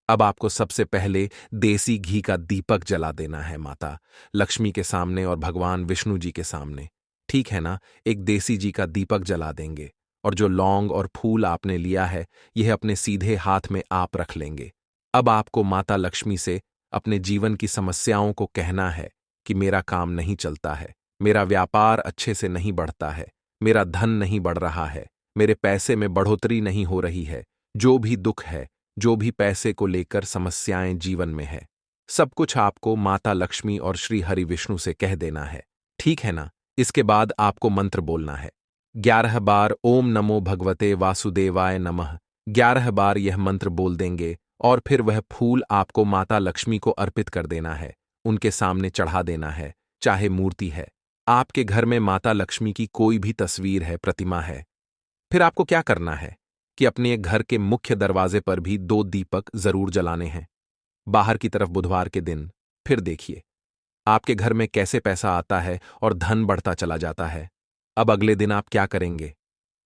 अब आपको सबसे पहले देसी घी का दीपक जला देना है माता लक्ष्मी के सामने और भगवान विष्णु जी के सामने। ठीक है ना? एक देसी जी का दीपक जला देंगे और जो लौंग और फूल आपने लिया है, यह अपने सीधे हाथ में आप रख लेंगे। अब आपको माता लक्ष्मी से अपने जीवन की समस्याओं को कहना है कि मेरा काम नहीं चलता है, मेरा व्यापार अच्छे से नहीं बढ़ता है, मेरा धन नहीं बढ़ रहा है, मेरे पैसे में बढ़ोतरी नहीं हो रही है, जो भी दुख है, जो भी पैसे को लेकर समस्याएं जीवन में है, सब कुछ आपको माता लक्ष्मी और श्री हरि विष्णु से कह देना है। ठीक है ना? इसके बाद आपको मंत्र बोलना है 11 बार ओम नमो भगवते वासुदेवाय नमः। 11 बार यह मंत्र बोल देंगे और फिर वह फूल आपको माता लक्ष्मी को अर्पित कर देना है, उनके सामने चढ़ा देना है, चाहे मूर्ति है, आपके घर में माता लक्ष्मी की कोई भी तस्वीर है, प्रतिमा है। फिर आपको क्या करना है कि अपने घर के मुख्य दरवाजे पर भी 2 दीपक जरूर जलाने हैं। बाहर की तरफ बुधवार के दिन फिर देखिए आपके घर में कैसे पैसा आता है और धन बढ़ता चला जाता है। अब अगले दिन आप क्या करेंगे?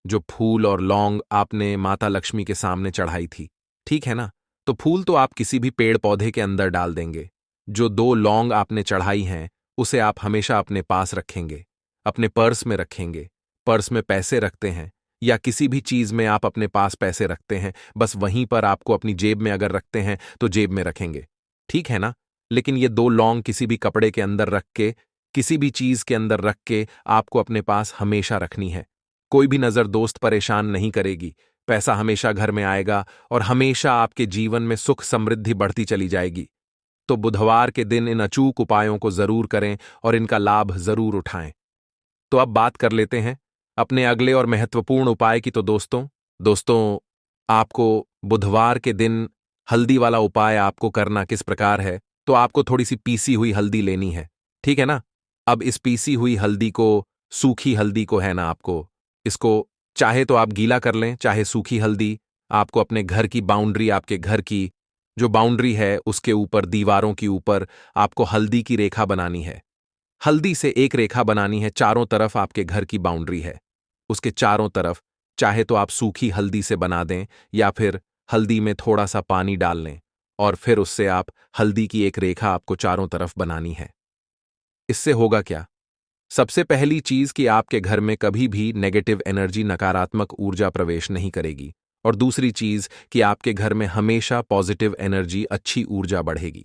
जो फूल और लौंग आपने माता लक्ष्मी के सामने चढ़ाई थी, ठीक है ना? तो फूल तो आप किसी भी पेड़ पौधे के अंदर डाल देंगे। जो 2 लौंग आपने चढ़ाई हैं, उसे आप हमेशा अपने पास रखेंगे, अपने पर्स में रखेंगे। पर्स में पैसे रखते हैं या किसी भी चीज में आप अपने पास पैसे रखते हैं, बस वहीं पर आपको अपनी जेब में अगर रखते हैं तो जेब में रखेंगे। ठीक है ना? लेकिन ये 2 लौंग किसी भी कपड़े के अंदर रख के, किसी भी चीज के अंदर रख के आपको अपने पास हमेशा रखनी है। कोई भी नजर दोस्त परेशान नहीं करेगी, पैसा हमेशा घर में आएगा और हमेशा आपके जीवन में सुख समृद्धि बढ़ती चली जाएगी। तो बुधवार के दिन इन अचूक उपायों को जरूर करें और इनका लाभ जरूर उठाएं। तो अब बात कर लेते हैं अपने अगले और महत्वपूर्ण उपाय की। तो दोस्तों आपको बुधवार के दिन हल्दी वाला उपाय आपको करना किस प्रकार है? तो आपको थोड़ी सी पीसी हुई हल्दी लेनी है, ठीक है ना? अब इस पीसी हुई हल्दी को, सूखी हल्दी को है ना, आपको इसको चाहे तो आप गीला कर लें, चाहे सूखी हल्दी। आपको अपने घर की बाउंड्री, आपके घर की जो बाउंड्री है उसके ऊपर, दीवारों के ऊपर आपको हल्दी की रेखा बनानी है। हल्दी से एक रेखा बनानी है, चारों तरफ आपके घर की बाउंड्री है, उसके चारों तरफ चाहे तो आप सूखी हल्दी से बना दें या फिर हल्दी में थोड़ा सा पानी डाल लें और फिर उससे आप हल्दी की एक रेखा आपको चारों तरफ बनानी है। इससे होगा क्या? सबसे पहली चीज कि आपके घर में कभी भी नेगेटिव एनर्जी, नकारात्मक ऊर्जा प्रवेश नहीं करेगी, और दूसरी चीज कि आपके घर में हमेशा पॉजिटिव एनर्जी, अच्छी ऊर्जा बढ़ेगी।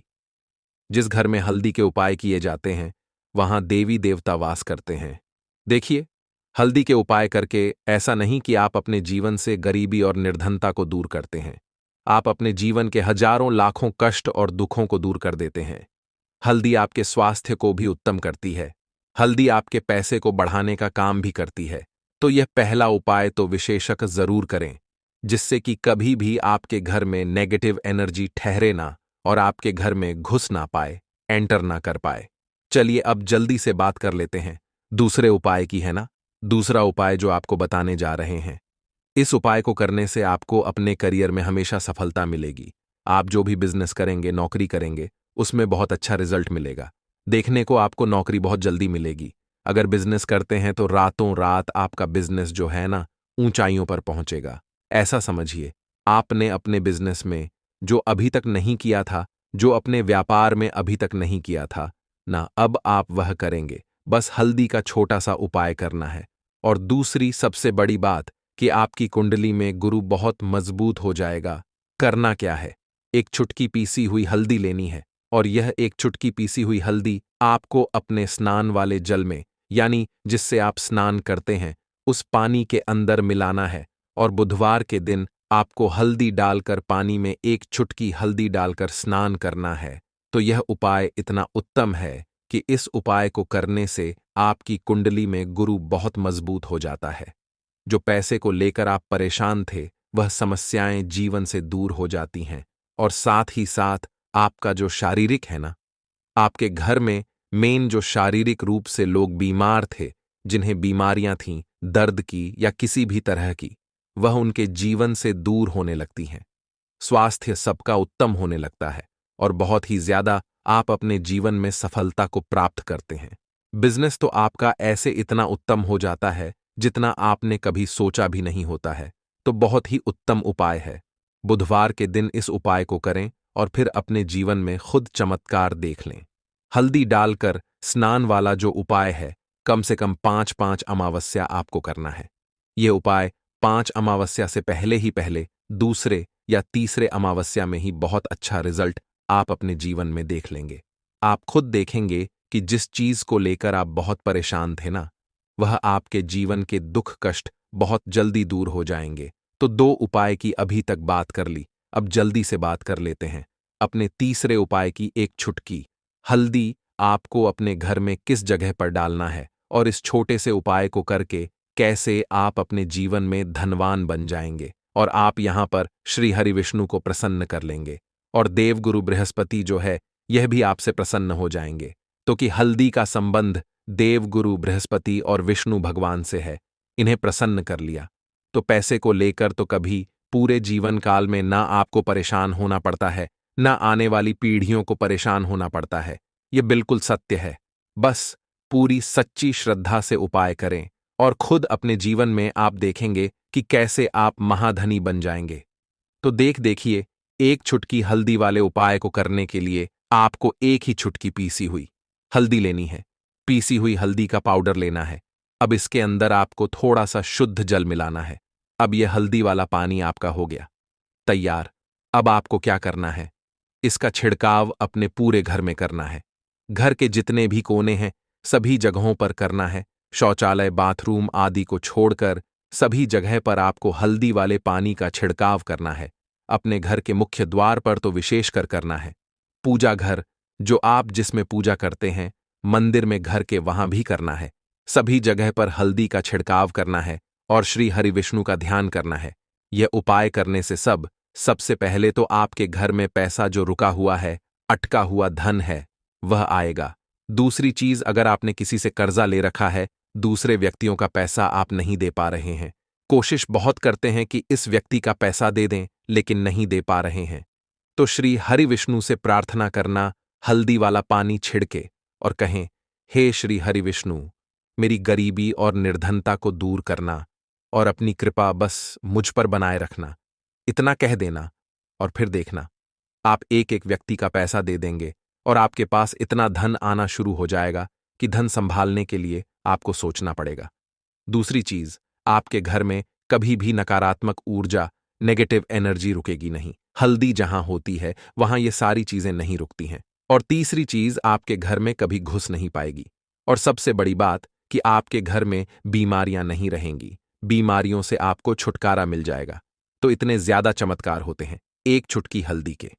जिस घर में हल्दी के उपाय किए जाते हैं वहां देवी देवता वास करते हैं। देखिए, हल्दी के उपाय करके ऐसा नहीं कि आप अपने जीवन से गरीबी और निर्धनता को दूर करते हैं, आप अपने जीवन के हजारों लाखों कष्ट और दुखों को दूर कर देते हैं। हल्दी आपके स्वास्थ्य को भी उत्तम करती है, हल्दी आपके पैसे को बढ़ाने का काम भी करती है। तो यह पहला उपाय तो विशेषक जरूर करें, जिससे कि कभी भी आपके घर में नेगेटिव एनर्जी ठहरे ना और आपके घर में घुस ना पाए, एंटर ना कर पाए। चलिए अब जल्दी से बात कर लेते हैं दूसरे उपाय की, है ना? दूसरा उपाय जो आपको बताने जा रहे हैं, इस उपाय को करने से आपको अपने करियर में हमेशा सफलता मिलेगी। आप जो भी बिजनेस करेंगे, नौकरी करेंगे, उसमें बहुत अच्छा रिजल्ट मिलेगा। देखने को आपको नौकरी बहुत जल्दी मिलेगी। अगर बिजनेस करते हैं तो रातों रात आपका बिजनेस जो है ना, ऊंचाइयों पर पहुंचेगा। ऐसा समझिए, आपने अपने बिजनेस में जो अभी तक नहीं किया था, जो अपने व्यापार में अभी तक नहीं किया था ना, अब आप वह करेंगे। बस हल्दी का छोटा सा उपाय करना है। और दूसरी सबसे बड़ी बात कि आपकी कुंडली में गुरु बहुत मजबूत हो जाएगा। करना क्या है? एक चुटकी पीसी हुई हल्दी लेनी है और यह एक चुटकी पीसी हुई हल्दी आपको अपने स्नान वाले जल में, यानी जिससे आप स्नान करते हैं, उस पानी के अंदर मिलाना है। और बुधवार के दिन आपको हल्दी डालकर, पानी में एक चुटकी हल्दी डालकर स्नान करना है। तो यह उपाय इतना उत्तम है कि इस उपाय को करने से आपकी कुंडली में गुरु बहुत मजबूत हो जाता है। जो पैसे को लेकर आप परेशान थे, वह समस्याएं जीवन से दूर हो जाती हैं। और साथ ही साथ आपका जो शारीरिक है ना, आपके घर में मेन जो शारीरिक रूप से लोग बीमार थे, जिन्हें बीमारियां थीं दर्द की या किसी भी तरह की, वह उनके जीवन से दूर होने लगती हैं। स्वास्थ्य सबका उत्तम होने लगता है और बहुत ही ज्यादा आप अपने जीवन में सफलता को प्राप्त करते हैं। बिजनेस तो आपका ऐसे इतना उत्तम हो जाता है जितना आपने कभी सोचा भी नहीं होता है। तो बहुत ही उत्तम उपाय है। बुधवार के दिन इस उपाय को करें और फिर अपने जीवन में खुद चमत्कार देख लें। हल्दी डालकर स्नान वाला जो उपाय है, कम से कम 5-5 अमावस्या आपको करना है। ये उपाय 5 अमावस्या से पहले ही पहले दूसरे या तीसरे अमावस्या में ही बहुत अच्छा रिजल्ट आप अपने जीवन में देख लेंगे। आप खुद देखेंगे कि जिस चीज को लेकर आप बहुत परेशान थे ना, वह आपके जीवन के दुख कष्ट बहुत जल्दी दूर हो जाएंगे। तो 2 उपाय की अभी तक बात कर ली, अब जल्दी से बात कर लेते हैं अपने तीसरे उपाय की। एक छुटकी हल्दी आपको अपने घर में किस जगह पर डालना है और इस छोटे से उपाय को करके कैसे आप अपने जीवन में धनवान बन जाएंगे और आप यहां पर श्री हरि विष्णु को प्रसन्न कर लेंगे और देवगुरु बृहस्पति जो है यह भी आपसे प्रसन्न हो जाएंगे। तो कि हल्दी का संबंध देवगुरु बृहस्पति और विष्णु भगवान से है, इन्हें प्रसन्न कर लिया तो पैसे को लेकर तो कभी पूरे जीवन काल में ना आपको परेशान होना पड़ता है, ना आने वाली पीढ़ियों को परेशान होना पड़ता है। ये बिल्कुल सत्य है। बस पूरी सच्ची श्रद्धा से उपाय करें और खुद अपने जीवन में आप देखेंगे कि कैसे आप महाधनी बन जाएंगे। तो देखिए, एक चुटकी हल्दी वाले उपाय को करने के लिए आपको एक ही चुटकी पीसी हुई हल्दी लेनी है। पीसी हुई हल्दी का पाउडर लेना है। अब इसके अंदर आपको थोड़ा सा शुद्ध जल मिलाना है। अब यह हल्दी वाला पानी आपका हो गया तैयार। अब आपको क्या करना है, इसका छिड़काव अपने पूरे घर में करना है। घर के जितने भी कोने हैं सभी जगहों पर करना है। शौचालय, बाथरूम आदि को छोड़कर सभी जगह पर आपको हल्दी वाले पानी का छिड़काव करना है। अपने घर के मुख्य द्वार पर तो विशेषकर करना है। पूजा घर जो आप जिसमें पूजा करते हैं, मंदिर में घर के वहां भी करना है। सभी जगह पर हल्दी का छिड़काव करना है और श्री हरि विष्णु का ध्यान करना है। यह उपाय करने से सबसे पहले तो आपके घर में पैसा जो रुका हुआ है, अटका हुआ धन है, वह आएगा। दूसरी चीज, अगर आपने किसी से कर्जा ले रखा है, दूसरे व्यक्तियों का पैसा आप नहीं दे पा रहे हैं, कोशिश बहुत करते हैं कि इस व्यक्ति का पैसा दे दें लेकिन नहीं दे पा रहे हैं, तो श्री हरि विष्णु से प्रार्थना करना, हल्दी वाला पानी छिड़के और कहें, हे श्री हरि विष्णु, मेरी गरीबी और निर्धनता को दूर करना और अपनी कृपा बस मुझ पर बनाए रखना। इतना कह देना और फिर देखना, आप एक एक व्यक्ति का पैसा दे देंगे और आपके पास इतना धन आना शुरू हो जाएगा कि धन संभालने के लिए आपको सोचना पड़ेगा। दूसरी चीज, आपके घर में कभी भी नकारात्मक ऊर्जा, नेगेटिव एनर्जी रुकेगी नहीं। हल्दी जहां होती है वहां ये सारी चीजें नहीं रुकती हैं। और तीसरी चीज, आपके घर में कभी घुस नहीं पाएगी। और सबसे बड़ी बात कि आपके घर में बीमारियां नहीं रहेंगी। बीमारियों से आपको छुटकारा मिल जाएगा। तो इतने ज्यादा चमत्कार होते हैं एक चुटकी हल्दी के,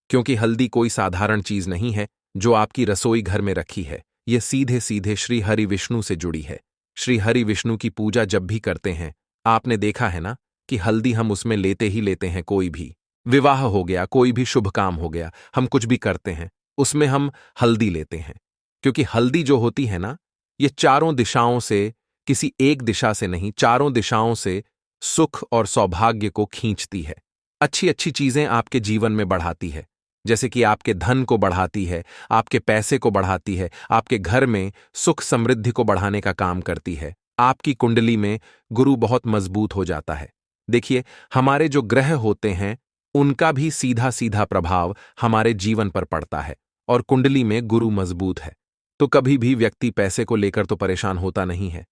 क्योंकि हल्दी कोई साधारण चीज नहीं है जो आपकी रसोई घर में रखी है। यह सीधे सीधे श्री हरि विष्णु से जुड़ी है। श्री हरि विष्णु की पूजा जब भी करते हैं, आपने देखा है ना कि हल्दी हम उसमें लेते ही लेते हैं। कोई भी विवाह हो गया, कोई भी शुभ काम हो गया, हम कुछ भी करते हैं उसमें हम हल्दी लेते हैं। क्योंकि हल्दी जो होती है ना, ये चारों दिशाओं से, किसी एक दिशा से नहीं, चारों दिशाओं से सुख और सौभाग्य को खींचती है। अच्छी अच्छी चीजें आपके जीवन में बढ़ाती है, जैसे कि आपके धन को बढ़ाती है, आपके पैसे को बढ़ाती है, आपके घर में सुख समृद्धि को बढ़ाने का काम करती है। आपकी कुंडली में गुरु बहुत मजबूत हो जाता है। देखिए, हमारे जो ग्रह होते हैं उनका भी सीधा सीधा प्रभाव हमारे जीवन पर पड़ता है और कुंडली में गुरु मजबूत है तो कभी भी व्यक्ति पैसे को लेकर तो परेशान होता नहीं है।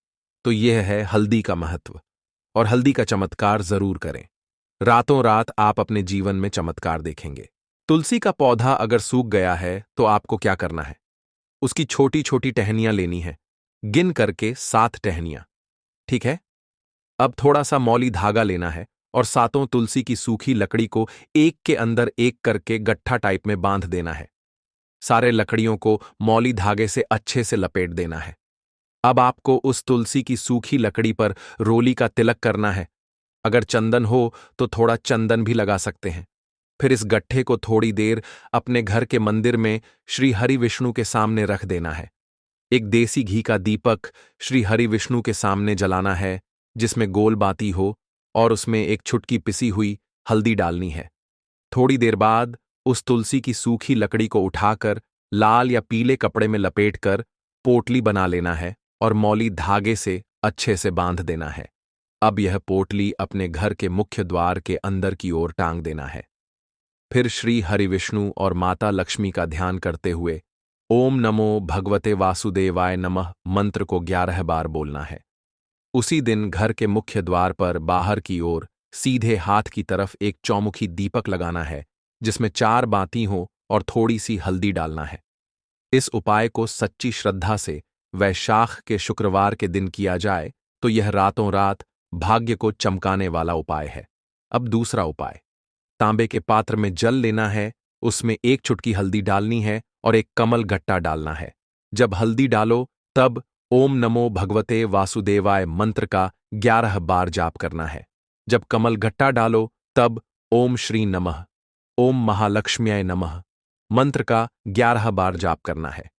तो यह है हल्दी का महत्व। और हल्दी का चमत्कार जरूर करें। रातों रात आप अपने जीवन में चमत्कार देखेंगे। तुलसी का पौधा अगर सूख गया है तो आपको क्या करना है, उसकी छोटी छोटी टहनियां लेनी है, गिन करके 7 टहनियां। ठीक है। अब थोड़ा सा मौली धागा लेना है और 7 तुलसी की सूखी लकड़ी को एक के अंदर एक करके गट्ठा टाइप में बांध देना है। सारे लकड़ियों को मौली धागे से अच्छे से लपेट देना है। अब आपको उस तुलसी की सूखी लकड़ी पर रोली का तिलक करना है। अगर चंदन हो तो थोड़ा चंदन भी लगा सकते हैं। फिर इस गट्ठे को थोड़ी देर अपने घर के मंदिर में श्री हरि विष्णु के सामने रख देना है। एक देसी घी का दीपक श्री हरि विष्णु के सामने जलाना है, जिसमें गोल बाती हो और उसमें एक छुटकी पिसी हुई हल्दी डालनी है। थोड़ी देर बाद उस तुलसी की सूखी लकड़ी को उठाकर लाल या पीले कपड़े में लपेटकर पोटली बना लेना है और मौली धागे से अच्छे से बांध देना है। अब यह पोटली अपने घर के मुख्य द्वार के अंदर की ओर टांग देना है। फिर श्री हरिविष्णु और माता लक्ष्मी का ध्यान करते हुए ओम नमो भगवते वासुदेवाय नमः मंत्र को 11 बार बोलना है। उसी दिन घर के मुख्य द्वार पर बाहर की ओर सीधे हाथ की तरफ एक चौमुखी दीपक लगाना है, जिसमें 4 बाती हो और थोड़ी सी हल्दी डालना है। इस उपाय को सच्ची श्रद्धा से वैशाख के शुक्रवार के दिन किया जाए तो यह रातों रात भाग्य को चमकाने वाला उपाय है। अब दूसरा उपाय, तांबे के पात्र में जल लेना है, उसमें 1 चुटकी हल्दी डालनी है और एक कमल गट्टा डालना है। जब हल्दी डालो तब ओम नमो भगवते वासुदेवाय मंत्र का 11 बार जाप करना है। जब कमल गट्टा डालो तब ओम श्री नमः, ओम महालक्ष्म्याय नमः मंत्र का 11 बार जाप करना है।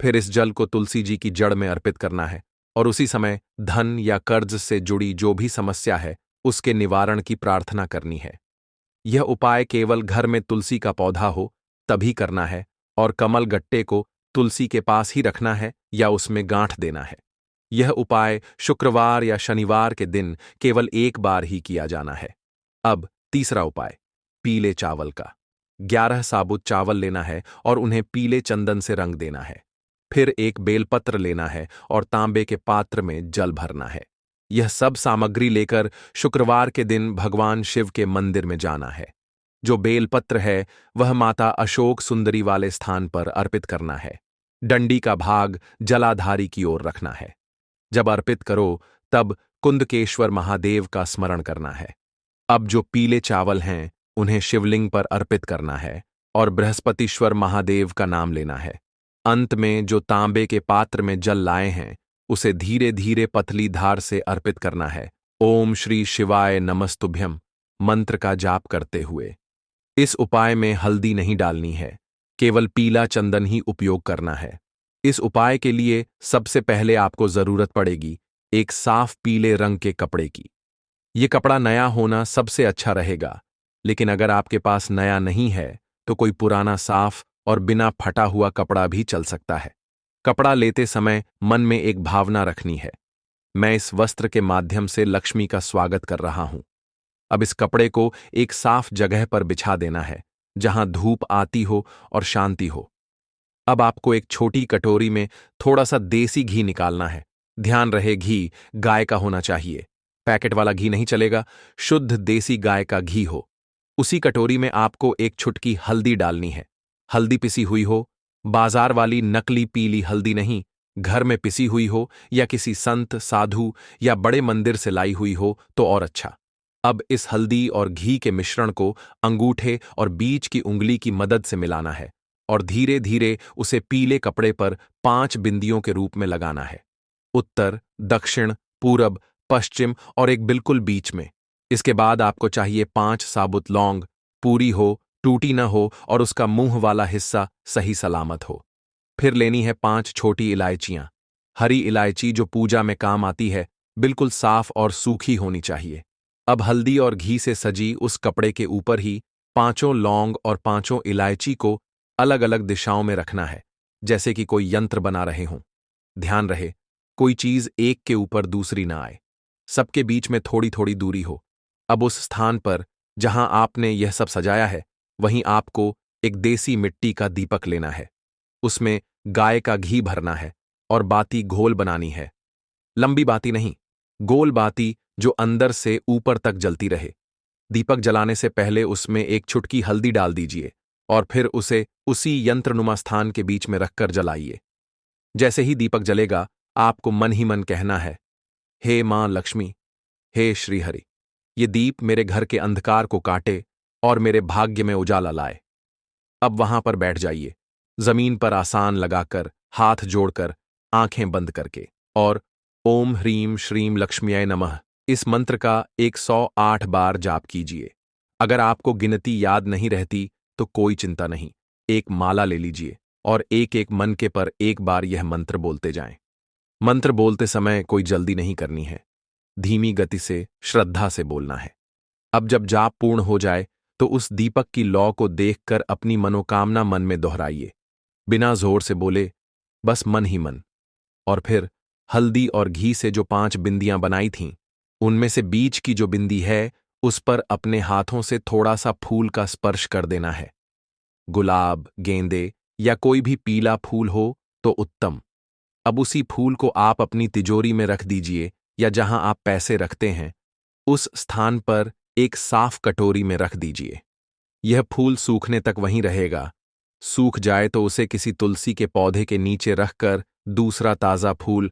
फिर इस जल को तुलसी जी की जड़ में अर्पित करना है और उसी समय धन या कर्ज से जुड़ी जो भी समस्या है उसके निवारण की प्रार्थना करनी है। यह उपाय केवल घर में तुलसी का पौधा हो तभी करना है और कमल गट्टे को तुलसी के पास ही रखना है या उसमें गांठ देना है। यह उपाय शुक्रवार या शनिवार के दिन केवल 1 बार ही किया जाना है। अब तीसरा उपाय, पीले चावल का। 11 साबुत चावल लेना है और उन्हें पीले चंदन से रंग देना है। फिर एक बेलपत्र लेना है और तांबे के पात्र में जल भरना है। यह सब सामग्री लेकर शुक्रवार के दिन भगवान शिव के मंदिर में जाना है। जो बेलपत्र है वह माता अशोक सुंदरी वाले स्थान पर अर्पित करना है। डंडी का भाग जलाधारी की ओर रखना है। जब अर्पित करो तब कुंदकेश्वर महादेव का स्मरण करना है। अब जो पीले चावल हैं उन्हें शिवलिंग पर अर्पित करना है और बृहस्पतिश्वर महादेव का नाम लेना है। अंत में जो तांबे के पात्र में जल लाए हैं उसे धीरे धीरे पतली धार से अर्पित करना है। ओम श्री शिवाय नमस्तुभ्यम मंत्र का जाप करते हुए। इस उपाय में हल्दी नहीं डालनी है, केवल पीला चंदन ही उपयोग करना है। इस उपाय के लिए सबसे पहले आपको जरूरत पड़ेगी एक साफ पीले रंग के कपड़े की। ये कपड़ा नया होना सबसे अच्छा रहेगा, लेकिन अगर आपके पास नया नहीं है तो कोई पुराना साफ और बिना फटा हुआ कपड़ा भी चल सकता है। कपड़ा लेते समय मन में एक भावना रखनी है, मैं इस वस्त्र के माध्यम से लक्ष्मी का स्वागत कर रहा हूं। अब इस कपड़े को एक साफ जगह पर बिछा देना है जहां धूप आती हो और शांति हो। अब आपको एक छोटी कटोरी में थोड़ा सा देसी घी निकालना है। ध्यान रहे घी गाय का होना चाहिए, पैकेट वाला घी नहीं चलेगा, शुद्ध देसी गाय का घी हो। उसी कटोरी में आपको एक चुटकी हल्दी डालनी है। हल्दी पिसी हुई हो, बाजार वाली नकली पीली हल्दी नहीं, घर में पिसी हुई हो या किसी संत साधु या बड़े मंदिर से लाई हुई हो तो और अच्छा। अब इस हल्दी और घी के मिश्रण को अंगूठे और बीच की उंगली की मदद से मिलाना है और धीरे धीरे उसे पीले कपड़े पर 5 बिंदियों के रूप में लगाना है, उत्तर, दक्षिण, पूरब, पश्चिम और एक बिल्कुल बीच में। इसके बाद आपको चाहिए 5 साबुत लौंग, पूरी हो, टूटी न हो और उसका मुंह वाला हिस्सा सही सलामत हो। फिर लेनी है 5 छोटी इलायचियां। हरी इलायची जो पूजा में काम आती है, बिल्कुल साफ और सूखी होनी चाहिए। अब हल्दी और घी से सजी उस कपड़े के ऊपर ही 5 लौंग और 5 इलायची को अलग अलग दिशाओं में रखना है, जैसे कि कोई यंत्र बना रहे हों। ध्यान रहे कोई चीज एक के ऊपर दूसरी ना आए, सबके बीच में थोड़ी थोड़ी दूरी हो। अब उस स्थान पर जहां आपने यह सब सजाया है वहीं आपको एक देसी मिट्टी का दीपक लेना है। उसमें गाय का घी भरना है और बाती घोल बनानी है। लंबी बाती नहीं, गोल बाती जो अंदर से ऊपर तक जलती रहे। दीपक जलाने से पहले उसमें एक चुटकी हल्दी डाल दीजिए और फिर उसे उसी यंत्रनुमा स्थान के बीच में रखकर जलाइए। जैसे ही दीपक जलेगा आपको मन ही मन कहना है, हे मां लक्ष्मी, हे श्रीहरि, ये दीप मेरे घर के अंधकार को काटे और मेरे भाग्य में उजाला लाए। अब वहां पर बैठ जाइए, जमीन पर आसान लगाकर, हाथ जोड़कर, आंखें बंद करके और ओम ह्रीम श्रीम लक्ष्म्याय नमः इस मंत्र का 108 बार जाप कीजिए। अगर आपको गिनती याद नहीं रहती तो कोई चिंता नहीं, एक माला ले लीजिए और एक एक मनके पर एक बार यह मंत्र बोलते जाएं। मंत्र बोलते समय कोई जल्दी नहीं करनी है, धीमी गति से श्रद्धा से बोलना है। अब जब जाप पूर्ण हो जाए तो उस दीपक की लौ को देखकर अपनी मनोकामना मन में दोहराइए। बिना जोर से बोले, बस मन ही मन। और फिर हल्दी और घी से जो 5 बिंदियां बनाई थीं, उनमें से बीच की जो बिंदी है, उस पर अपने हाथों से थोड़ा सा फूल का स्पर्श कर देना है। गुलाब, गेंदे या कोई भी पीला फूल हो तो उत्तम। अब उसी फूल को आप अपनी तिजोरी में रख दीजिए या जहां आप पैसे रखते हैं, उस स्थान पर एक साफ कटोरी में रख दीजिए। यह फूल सूखने तक वहीं रहेगा। सूख जाए तो उसे किसी तुलसी के पौधे के नीचे रखकर दूसरा ताजा फूल